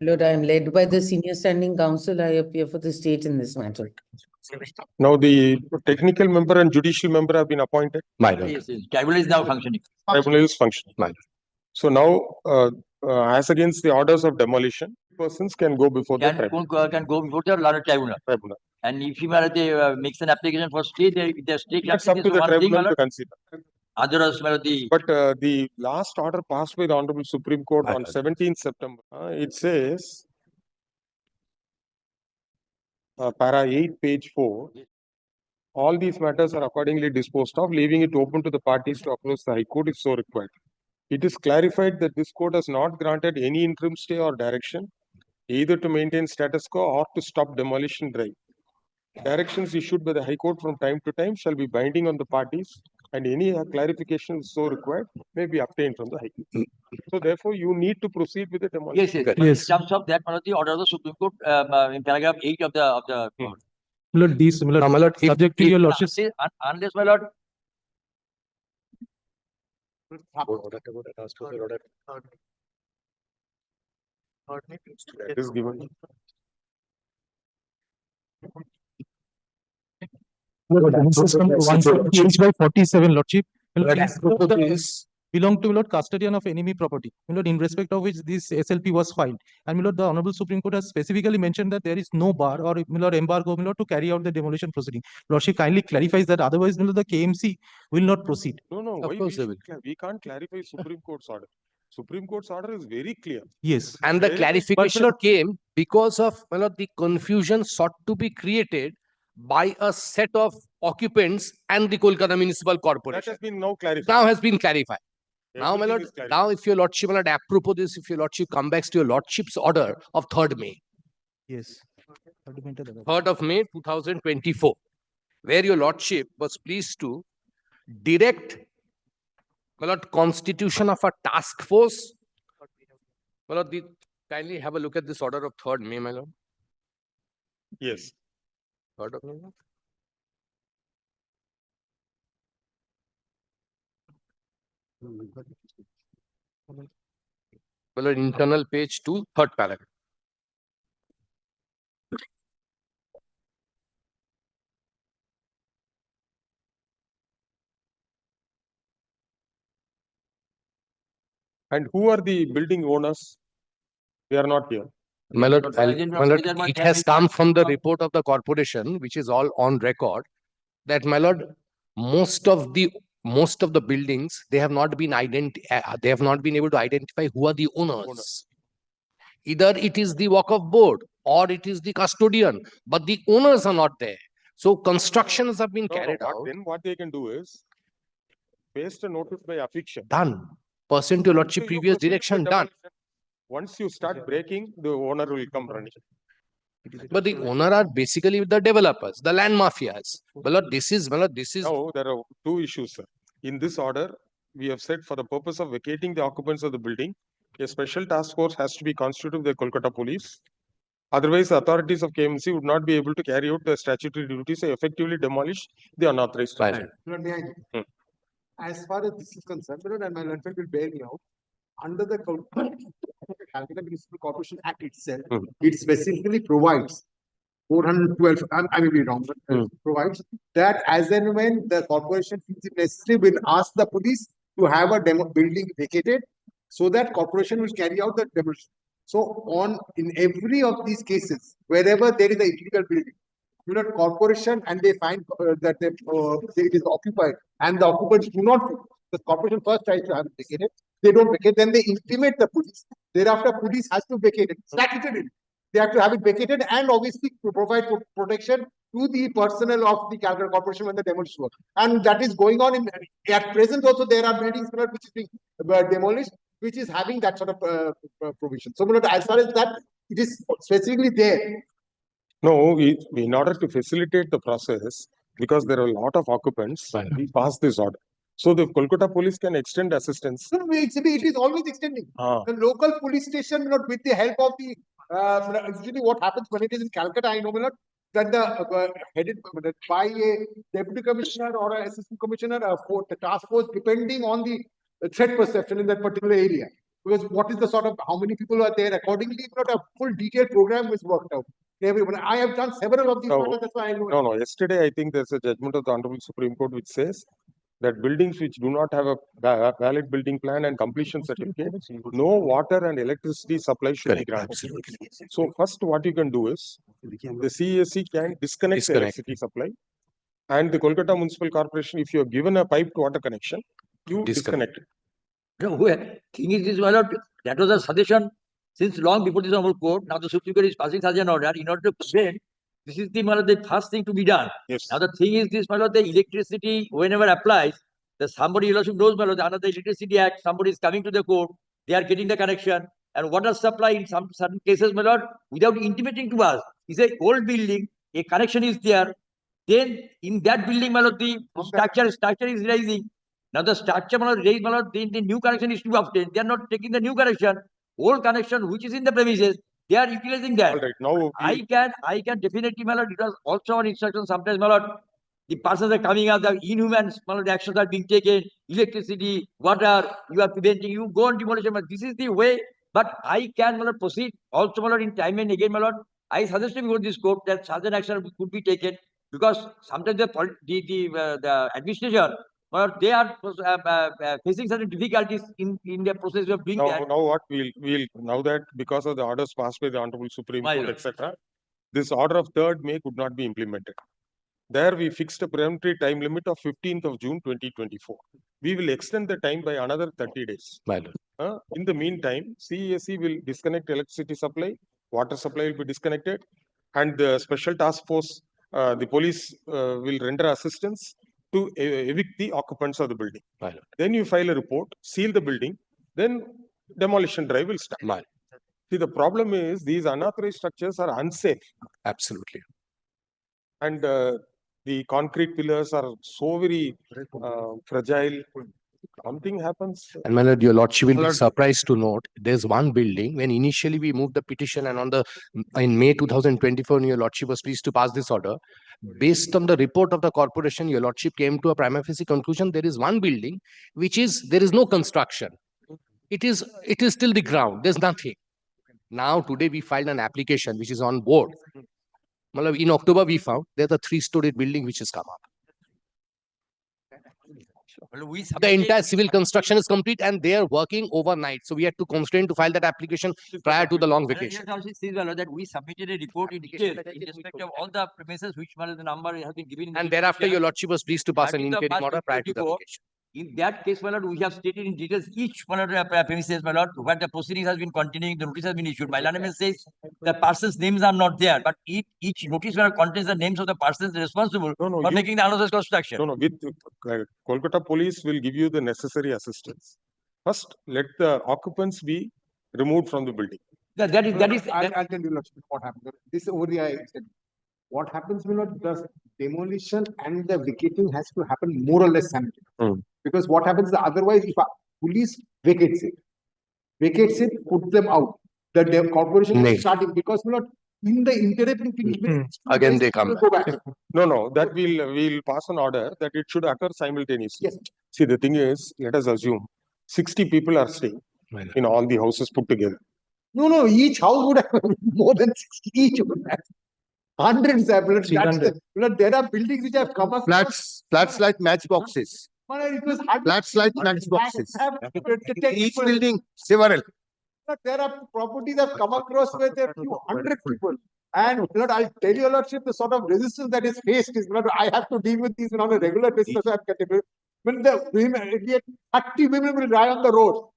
Lord, I am led by the senior standing counsel. I appear for the state in this matter. Now the technical member and judicial member have been appointed. My lord. Yes, yes. Tribunal is now functioning. Tribunal is functioning. My lord. So now, as against the orders of demolition, persons can go before the tribunal. Can go before the Lord Tribunal. And if he makes an application for stay, the stay That's up to the tribunal to consider. Others, But the last order passed by the Honorable Supreme Court on 17th September, it says, para 8, page 4, all these matters are accordingly disposed of, leaving it open to the parties to approach the High Court if so required. It is clarified that this court has not granted any interim stay or direction, either to maintain status quo or to stop demolition drive. Directions issued by the High Court from time to time shall be binding on the parties, and any clarification so required may be obtained from the High Court. So therefore, you need to proceed with the demolition. Yes. In terms of that, the order of the Supreme Court, in paragraph 8 of the My lord, these my lord, subject to your lordship. Unless, my lord, That is given. Page by 47, lordship. Belong to Lord custodian of enemy property, Lord, in respect of which this SLP was filed. And Lord, the Honorable Supreme Court has specifically mentioned that there is no bar or Lord embargo to carry out the demolition proceeding. Lordship kindly clarifies that otherwise the KMC will not proceed. No. Of course we can't clarify Supreme Court's order. Supreme Court's order is very clear. Yes. And the clarification came because of the confusion sought to be created by a set of occupants and the Kolkata Municipal That Corporation. has been now clarified. Now has been clarified. Now, my Everything lord, is clarified. now if your lordship, my lord, apropos this, if your lordship come back to your lordship's order of 3rd May, Yes. 3rd of May 2024, where your lordship was pleased to direct, my lord, constitution of a task force. My lord, kindly have a look at this order of 3rd May, my lord. Yes. 3rd of May. Well, internal page 2, 3rd paragraph. And who are the building owners? They are not here. My lord, My lord, it has come from the report of the corporation, which is all on record, that my lord, most of the buildings, they have not been able to identify who are the owners. Either it is the Waqf board or it is the custodian, but the owners are not there. So constructions have been carried out. Then what they can do is paste a notice by affixation. Done. Pursuant to lordship You previous proceed with direction, the done. demolition. Once you start breaking, the owner will come running. But the owner are basically the developers, the land mafias. Well, this is. Now, there are two issues, sir. In this order, we have said for the purpose of vacating the occupants of the building, a special task force has to be constituted with the Kolkata police. Otherwise, the authorities of KMC would not be able to carry out the statutory duties to effectively demolish the unauthorized structure. As far as this is concerned, and my learned will bear me out, under the Calcutta Municipal Corporation Act itself, it specifically provides 412, I may be wrong, but provides that as and when the corporation feels it necessary, will ask the police to have a building vacated so that corporation will carry out the demolition. So in every of these cases, wherever there is a illegal building, corporation and they find that it is occupied and the occupants do not, the corporation first tries to have it vacated, they don't vacate, then they intimate the police. Thereafter, police has to vacate it. Statutorily, they have to have it vacated and obviously to provide protection to the personnel of the Calcutta Corporation when the demolition work. And that is going on at present also there are buildings which is being demolished, which is having that sort of provision. So as far as that, it is specifically there. No, in order to facilitate the process, because there are a lot of occupants, we passed this order. So the Kolkata police can extend assistance. No, it is always extending. The local police station, with the help of the, usually what happens when it is in Calcutta, I know, that the headed by a deputy commissioner or an assistant commissioner, the task force, depending on the threat perception in that particular area. Because what is the sort of, how many people are there accordingly, not a full detailed program is worked out. Everyone, I have done several of these No, matters, that's why I know. No, yesterday I think there's a judgment of the Honorable Supreme Court which says that buildings which do not have a valid building plan and completion certificate, no water and electricity supply should be Correct, granted. absolutely. So first what you can do is, the CESC can disconnect the Disconnect. electricity supply. And the Kolkata Municipal Corporation, if you have given a piped water connection, you Disconnect. disconnect it. No, thing is this, my lord, that was a suggestion since long before this Honorable Court. Now the Supreme Court is passing such an order in order to prevent. This is the, my lord, the first thing to be done. Yes. Now the thing is this, my lord, the electricity whenever applies, the somebody knows, my lord, under the Electricity Act, somebody is coming to the court, they are getting the connection, and water supply in some certain cases, my lord, without intimating to us. It's a old building, a connection is there. Then in that building, my lord, the structure is rising. Now the structure, my lord, raised, my lord, the new connection is to be obtained. They are not taking the new connection, old connection which is in the premises. They are utilizing that. All right, now I can definitely, my lord, it was also an instruction sometimes, my lord, the persons are coming out, the inhuman, my lord, actions are being taken, electricity, water, you are preventing, you go on demolition, but this is the way, but I can, my lord, proceed also, my lord, in time and again, my lord, I suggest before this court that such an action could be taken, because sometimes the administration, or they are facing certain difficulties in their process of doing that. now what we'll now that because of the orders passed by the Honorable Supreme My Court, lord. etc., this order of 3rd May could not be implemented. There we fixed a peremptory time limit of 15th of June 2024. We will extend the time by another 30 days. My lord. In the meantime, CESC will disconnect electricity supply, water supply will be disconnected, and the special task force, the police will render assistance to evict the occupants of the building. My lord. Then you file a report, seal the building, then demolition drive will start. My lord. See, the problem is these unauthorized structures are unsafe, Absolutely. and the concrete pillars are so very fragile. Something happens. And my lord, your lordship will My be lord. surprised to note, there's one building, when initially we moved the petition and in May 2024, your lordship was pleased to pass this order. Based on the report of the corporation, your lordship came to a prima facie conclusion, there is one building, there is no construction. It is still the ground, there's nothing. Now, today we filed an application which is on board. In October, we found there's a 3-story building which has come up. We The submitted- entire civil construction is complete and they are working overnight. So we had to constrain to file that application prior to the long vacation. That we submitted a report in detail in respect of all the premises which the number has been given. in the And thereafter, your lordship was pleased to pass an 13th of interim March order prior to the 2024. vacation. In that case, my lord, we have stated in details each one of the premises, my lord, where the proceedings has been continuing, the notice has been issued. My landman says the person's names are not there, but each notice contains the names of the persons responsible No, for you- making the unauthorized construction. No, with Kolkata police will give you the necessary assistance. First, let the occupants be removed from the building. That is I'll tell you Lordship, what happens. This over the I said. What happens, my lord, the demolition and the vacating has to happen more or less simultaneously. Because what happens is otherwise, if a police vacates it, puts them out. The corporation is Next. starting because, my lord, in the interim period, Again, they come go back. No, that we'll pass an order that it should occur simultaneously. Yes. See, the thing is, let us assume 60 people are staying in all the houses put together. No, each house would have more than 60 each would have. Hundreds have. There are buildings which have come up. Flats like matchboxes. It was Flats like matchboxes. Each people. building, several. But there are properties I've come across where there are few hundred people. And Lord, I'll tell you, Lordship, the sort of resistance that is faced is, Lord, I have to deal with these on a regular basis. When the women, 30 women will die on the road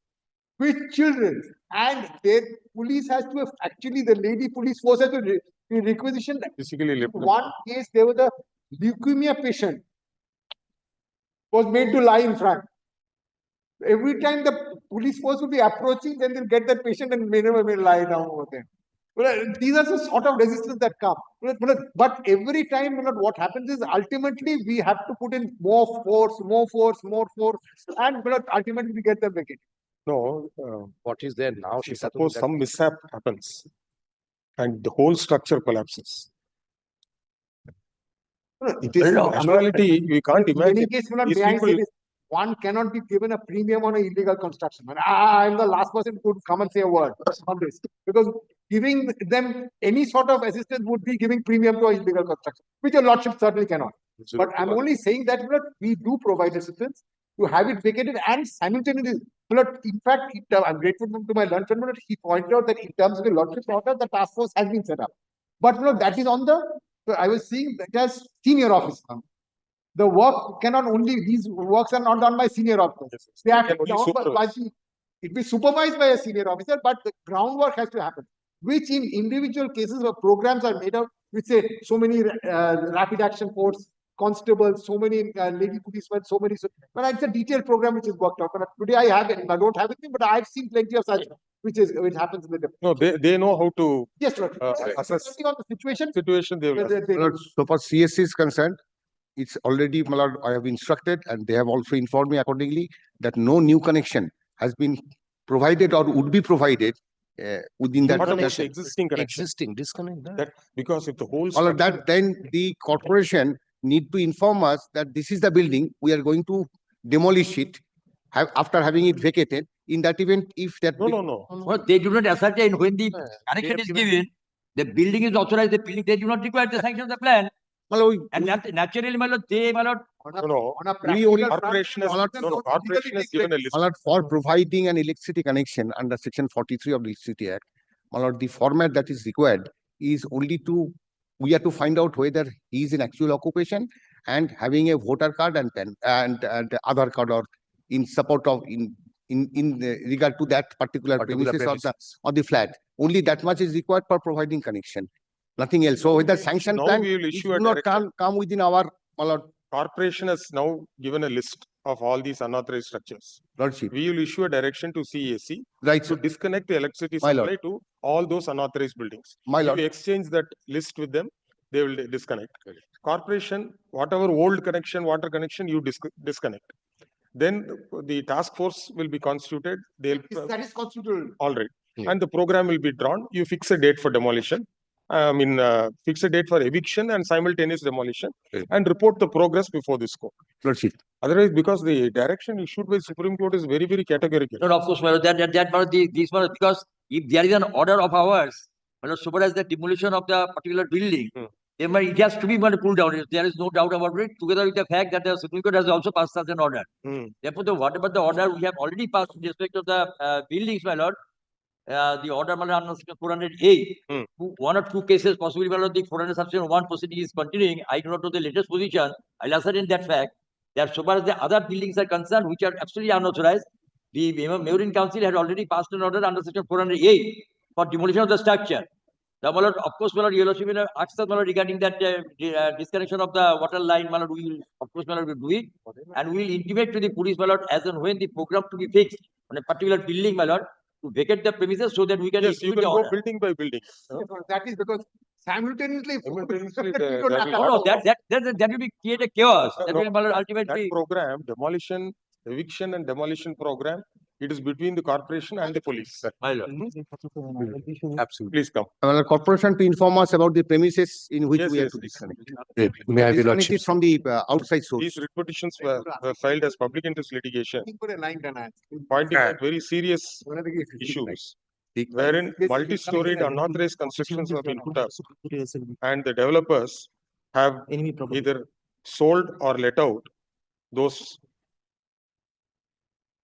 with children, and the police has to have, actually the lady police force has to be requisitioned. Physically left. One case, there was a leukemia patient was made to lie in front. Every time the police force will be approaching, then they'll get that patient and may lie down over there. These are the sort of resistance that come. But every time, what happens is ultimately we have to put in more force, and ultimately we get them vacated. No, What is there now? suppose some mishap happens and the whole structure collapses. It is In actuality, we can't in any imagine case, these may I say people- this? one cannot be given a premium on an illegal construction. And I'm the last person who could come and say a word on this, because giving them any sort of assistance would be giving premium to an illegal construction, which your lordship certainly cannot. But I'm only saying that we do provide assistance to have it vacated, and simultaneously, in fact, I'm grateful to my learned friend, he pointed out that in terms of the lordship's order, the task force has been set up. But that is on the, I was seeing that as senior officer. The work cannot only, these works are not done by senior officers. They have to be done by it be supervised by a senior officer, but the groundwork has to happen, which in individual cases where programs are made out, which say so many rapid action force constables, so many lady policemen, so many. But it's a detailed program which is worked out. But today I have it. I don't have it, but I've seen plenty of such, which happens in the. No, they know how to Yes, Lord. assess On the situation. they will assess. My lord, so far CSC is concerned, it's already, my lord, I have instructed, and they have also informed me accordingly that no new connection has been provided or would be provided within that. What about the connection. existing connection? Existing, disconnect that. That because if the whole All of structure- that, then the corporation need to inform us that this is the building, we are going to demolish it after having it vacated. In that event, if that. No. Well, they do not ascertain when the Yeah, connection have is given- given, the building is authorized, the building, they do not require the sanction of the plan. My lord, And naturally, my lord, No. On a We only- practical front, Corporation has, corporation has given a list. my lord, for providing an electricity connection under section 43 of the Electricity Act, my lord, the format that is required is only to, we have to find out whether he is in actual occupation and having a voter card and pen and Aadhaar card, or in support of in regard to that particular premises of the flat. Only that much is required for providing connection, nothing else. So whether sanction Now plan we will it issue a do not directive. come within our, my lord, Corporation has now given a list of all these unauthorized structures. lordship. We will issue a direction to CAC Right, to sir. disconnect the electricity My lord. supply to all those unauthorized buildings. My If lord. you exchange that list with them, they will disconnect. Corporation, whatever old connection, water connection, you disconnect. Then the task force will be constituted. They'll that is constitutional. all right, Yeah. and the program will be drawn. You fix a date for demolition. Fix a date for eviction and simultaneous demolition, Okay. and report the progress before this court. Lordship. Otherwise, because the direction issued by Supreme Court is very, very categorical. no, of course, my lord, these were, because if there is an order of ours, my lord, supervise the demolition of the particular building, then it has to be pulled down. There is no doubt about it, together with the fact that the Supreme Court has also passed such an order. Therefore, whatever the order we have already passed with respect to the buildings, my lord, the order, my lord, under section 400A, one or two cases, possibly, my lord, the 400 section 1 proceeding is continuing. I do not know the latest position. I'll ascertain that fact, that so far as the other buildings are concerned, which are absolutely unauthorized, the Mayoral Council had already passed an order under section 400A for demolition of the structure. Now, my lord, of course, my lord, your lordship will ask us, my lord, regarding that disconnection of the water line, my lord, we will, of course, my lord, will do it, and we will intimate to the police, my lord, as and when the program to be fixed on a particular building, my lord, to vacate the premises so that we can Yes, you execute can the go order. building by building. That is because simultaneously. Simultaneously, we don't have- No, that will be create a chaos. That No, will, my lord, That ultimately. program, demolition, eviction and demolition program, it is between the corporation and the police. My lord. Absolutely. Please come. Corporation to inform us about the premises in which Yes, we have yes, to yes. disconnect. May I have your Disconnect lordship? it from the outside source. These writ petitions were filed as public interest litigation, Put a line down. pointing out very serious issues wherein multi-storied unauthorized constructions have been put up and the developers have either sold or let out those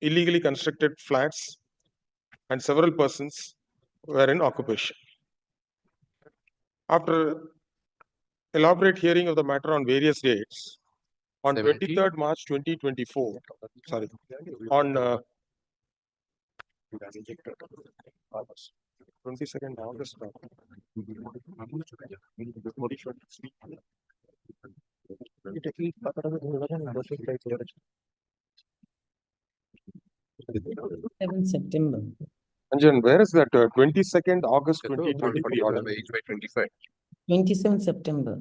illegally constructed flats, and several persons were in occupation. After elaborate hearing of the matter on various dates, on 17. 23rd March 2024, sorry, on 22nd August. September. Anjan, where is that 22nd August 2023 order? 27 September.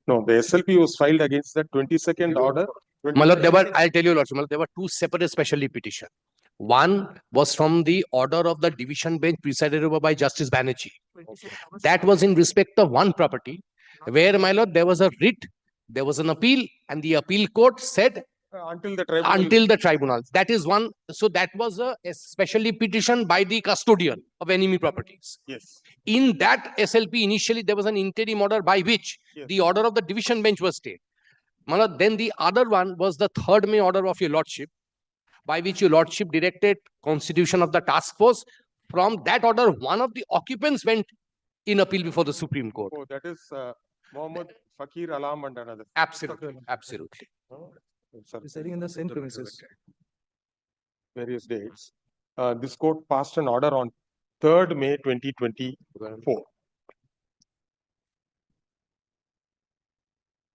No, the SLP was filed against that 22nd order. My lord, I'll tell you, lordship, my lord, there were two separate specialty petitions. One was from the order of the division bench presided over by Justice Banerjee. That was in respect of one property, where, my lord, there was a writ, there was an appeal, and the appeal court said Until the tribunal. until the tribunal. That is one. So that was a specially petition by the custodian of enemy properties. Yes. In that SLP, initially there was an interim order by which Yes. the order of the division bench was stayed. Malad, then the other one was the 3rd May order of your lordship, by which your lordship directed constitution of the task force. From that order, one of the occupants went in appeal before the Supreme Court. Oh, that is Mohammed Fakir Alam and another. Absolutely, absolutely. Oh, sir, Residing in the same premises. various dates. This court passed an order on 3rd May 2024.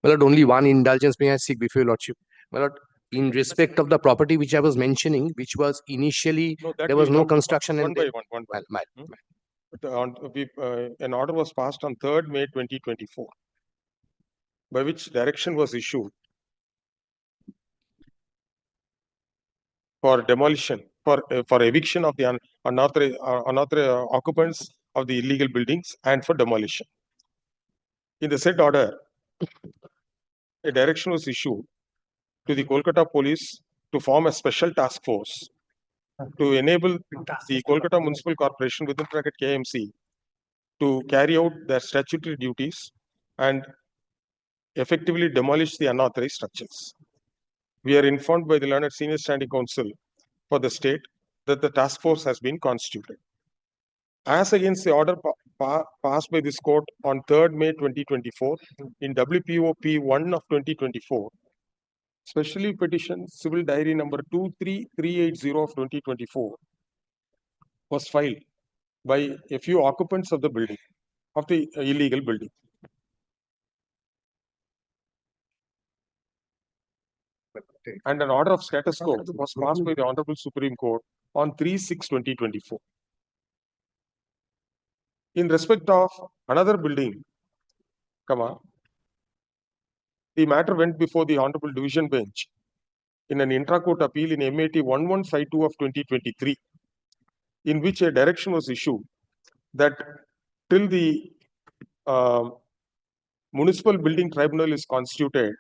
My lord, only one indulgence may I seek before your lordship. My lord, in respect of the property which I was mentioning, which was initially, No, that there was will no come construction one and by then- one, one by Well, my- Hmm? An order was passed on 3rd May 2024, by which direction was issued for demolition, for eviction of the unauthorized occupants of the illegal buildings and for demolition. In the said order, a direction was issued to the Kolkata police to form a special task force to enable the Kolkata Municipal Corporation within bracket KMC to carry out their statutory duties and effectively demolish the unauthorized structures. We are informed by the learned Senior Standing Counsel for the state that the task force has been constituted. As against the order passed by this court on 3rd May 2024 in WPOP 1 of 2024, specially petition civil diary number 23380 of 2024 was filed by a few occupants of the building, of the illegal building. And an order of status quo was passed by the Honorable Supreme Court on 3/6/2024. In respect of another building, the matter went before the Honorable Division Bench in an intra-court appeal in MAT 1152 of 2023, in which a direction was issued that till the municipal building tribunal is constituted,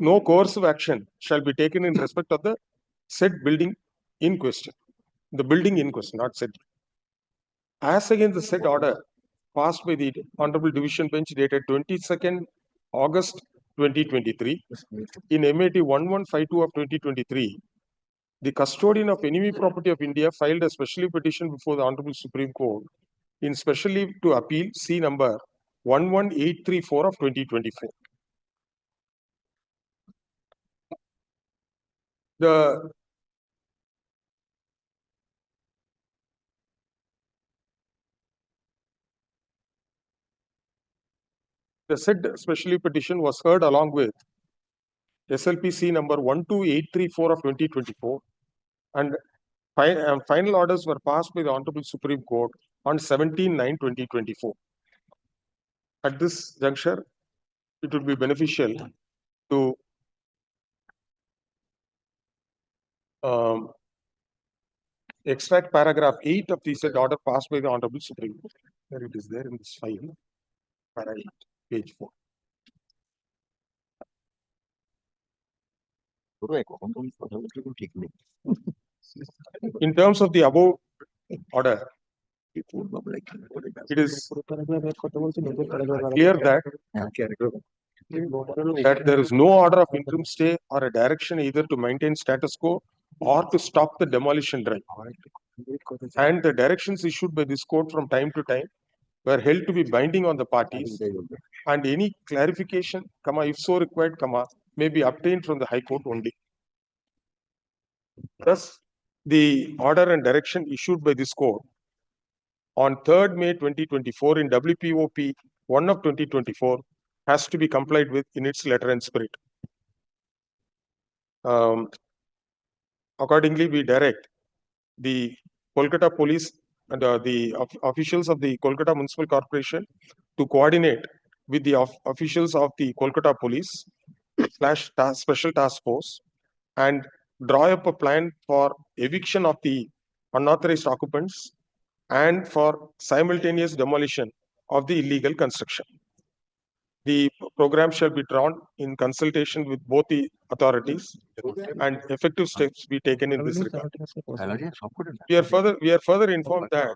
no coercive action shall be taken in respect of the said building in question. The building in question, not said. As against the said order passed by the Honorable Division Bench dated 22nd August 2023 in MAT 1152 of 2023, the custodian of enemy property of India filed a special petition before the Honorable Supreme Court in special leave to appeal C number 11834 of 2024. The said special leave petition was heard along with SLPC number 12834 of 2024, and final orders were passed by the Honorable Supreme Court on 17/9/2024. At this juncture, it would be beneficial to extract paragraph 8 of the said order passed by the Honorable Supreme Court. There it is there in this file, para 8, page 4. In terms of the above order, it is clear that there is no order of interim stay or a direction either to maintain status quo or to stop the demolition drive. And the directions issued by this court from time to time were held to be binding on the parties, and any clarification, if so required, may be obtained from the High Court only. Thus, the order and direction issued by this court on 3rd May 2024 in WPOP 1 of 2024 has to be complied with in its letter and spirit. Accordingly, we direct the Kolkata Police and the officials of the Kolkata Municipal Corporation to coordinate with the officials of the Kolkata Police / Special Task Force and draw up a plan for eviction of the unauthorized occupants and for simultaneous demolition of the illegal construction. The program shall be drawn in consultation with both the authorities and effective steps be taken in this regard. We are further informed that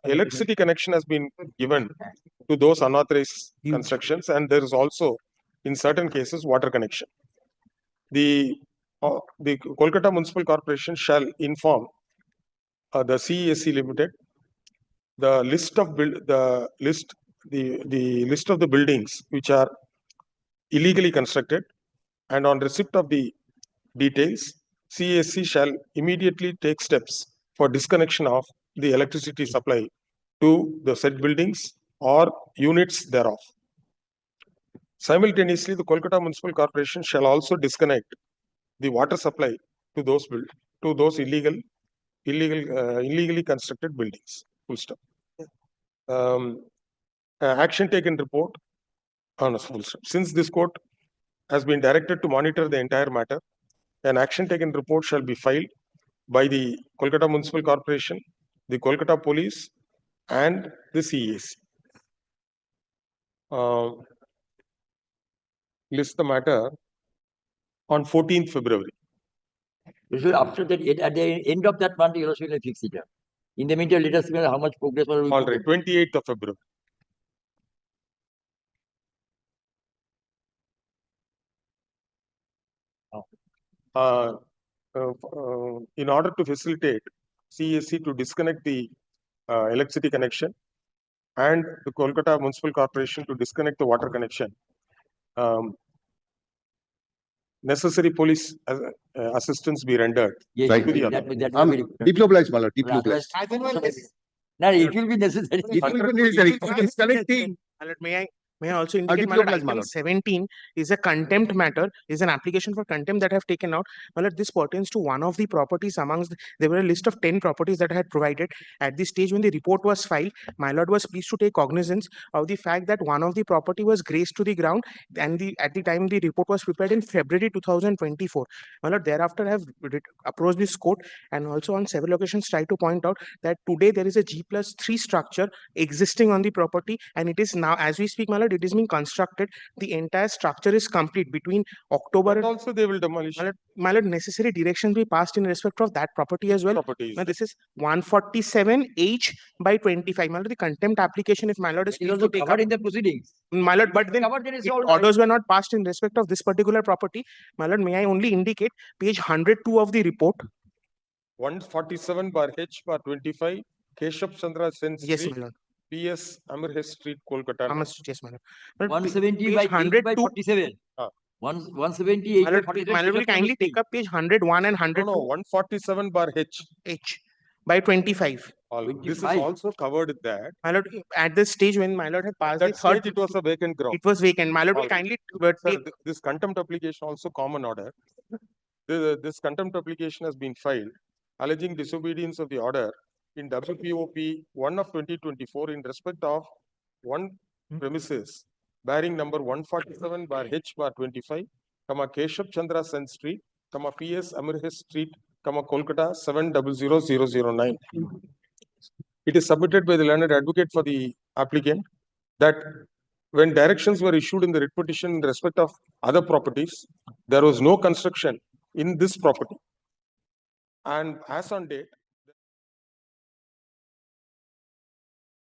electricity connection has been given to those unauthorized constructions, and there is also, in certain cases, water connection. The Kolkata Municipal Corporation shall inform the CESC Limited the list of the list of the buildings which are illegally constructed, and on receipt of the details, CESC shall immediately take steps for disconnection of the electricity supply to the said buildings or units thereof. Simultaneously, the Kolkata Municipal Corporation shall also disconnect the water supply to those illegally constructed buildings. Full stop. Action taken report on a full stop. Since this court has been directed to monitor the entire matter, an action taken report shall be filed by the Kolkata Municipal Corporation, the Kolkata Police, and the CESC. List the matter on 14th February. Usually after that, at the end of that month, you will fix it. In the meantime, let us know how much progress. All right, 28th of February. In order to facilitate CESC to disconnect the electricity connection and the Kolkata Municipal Corporation to disconnect the water connection, necessary police assistance be rendered. Yes, Right. that will be required. Demobilized, my lord, demobilized. No, it will be necessary. It will be necessary for disconnecting. May I also indicate, my lord, demobilized, my item lord. 17 is a contempt matter, is an application for contempt that I have taken out. My lord, this pertains to one of the properties amongst, there were a list of 10 properties that I had provided. At the stage when the report was filed, my lord was pleased to take cognizance of the fact that one of the property was grazed to the ground, and at the time the report was prepared in February 2024. My lord, thereafter I have approached this court and also on several occasions tried to point out that today there is a G+3 structure existing on the property, and it is now, as we speak, my lord, it is being constructed. The entire structure is complete between October But and also they will demolish my lord, necessary directions be passed in respect of that property as well. properties. Now, this is 147H/25. My lord, the contempt application, if my lord is It is pleased also to take up, covered in the proceedings. my lord, but then Covered, then it's all right. orders were not passed in respect of this particular property. My lord, may I only indicate page 102 of the report? 147/H/25, Keshav Chandra Sen Yes, Street, my lord. PS Amirhest Street, Kolkata. Yes, my lord. My lord, 170 page by 8 by 102. 47. Ah. 178 My by lord, 47. my lord, will kindly take up page 101 and No, 102 no, 147/H. H by 25. This is 25. also covered in that. My lord, at this stage when my lord had passed the That third, stage it was a vacant ground. it was vacant. My lord will All kindly Sir, take, this contempt application also common order. This contempt application has been filed alleging disobedience of the order in WPOP 1 of 2024 in respect of one premises bearing number 147/H/25, Keshav Chandra Sen Street, PS Amirhest Street, Kolkata 700009. It is submitted by the learned advocate for the applicant that when directions were issued in the writ petition in respect of other properties, there was no construction in this property. And as on date,